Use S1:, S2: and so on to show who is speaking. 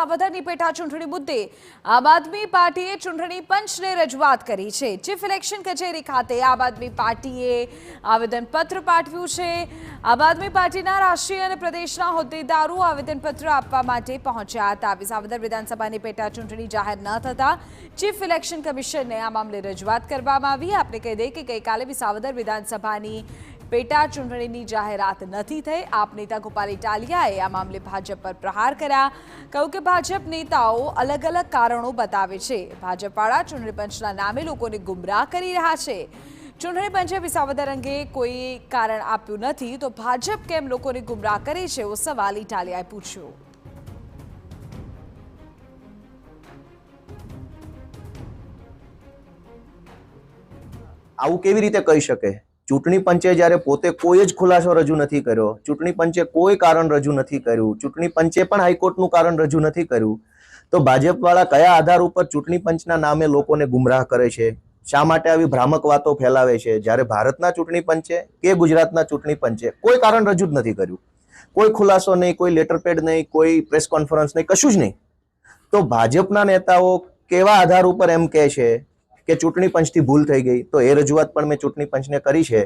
S1: વિસાવદરની પેટા ચૂંટણી મુદ્દે આમ આદમી પાર્ટીએ ચૂંટણી પંચને રજૂઆત કરી છે। ચીફ ઇલેક્શન કચેરી ખાતે આમ આદમી પાર્ટીએ આવેદનપત્ર પાઠવ્યું છે। આમ આદમી પાર્ટીના રાષ્ટ્રીય અને પ્રદેશના હોદ્દેદારો આવેદનપત્ર આપવા માટે પહોંચ્યા હતા। વિસાવદર વિધાનસભાની પેટા ચૂંટણી જાહેર ન થતા ચીફ ઇલેક્શન કમિશનને આ મામલે રજૂઆત કરવામાં આવી। આપણે કહી દઈએ કે ગઈકાલે વિસાવદર વિધાનસભાની પેટા ચૂંટણીની જાહેરાત નથી થઈ। આપ નેતા ગોપાલ ઇટાલિયાએ આ મામલે ભાજપ પર પ્રહાર કર્યા। કહ્યું કે ભાજપ નેતાઓ અલગ અલગ કારણો બતાવે છે। ભાજપવાળા ચૂંટણી પંચના નામે લોકોને ગુમરાહ કરી રહ્યા છે। ચૂંટણી પંચે વિસાવદર અંગે કોઈ કારણ આપ્યું નથી તો ભાજપ કેમ લોકોને ગુમરાહ કરે છે એવો સવાલ ઇટાલિયાએ પૂછ્યો।
S2: આવું કેવી રીતે કહી શકે? ચૂંટણી પંચે જ્યારે પોતે કોઈ જ ખુલાસો રજૂ નથી કર્યો, ચૂંટણી પંચે કોઈ કારણ રજૂ નથી કર્યું, ચૂંટણી પંચે પણ હાઈકોર્ટનું કારણ રજૂ નથી કર્યું, તો ભાજપવાળા કયા આધાર ઉપર ચૂંટણી પંચના નામે લોકોને ગુમરાહ કરે છે? શા માટે આવી ભ્રામક વાતો ફેલાવે છે? જ્યારે ભારતના ચૂંટણી પંચે કે ગુજરાતના ચૂંટણી પંચે કોઈ કારણ રજૂ જ નથી કર્યું, કોઈ ખુલાસો નહીં, કોઈ લેટરપેડ નહીં, કોઈ પ્રેસ કોન્ફરન્સ નહીં, કશું જ નહીં, તો ભાજપના નેતાઓ કેવા આધાર ઉપર એમ કહે છે કે ચૂંટણી પંચથી ભૂલ થઈ ગઈ? તો એ રજૂઆત પણ મેં ચૂંટણી પંચને કરી છે।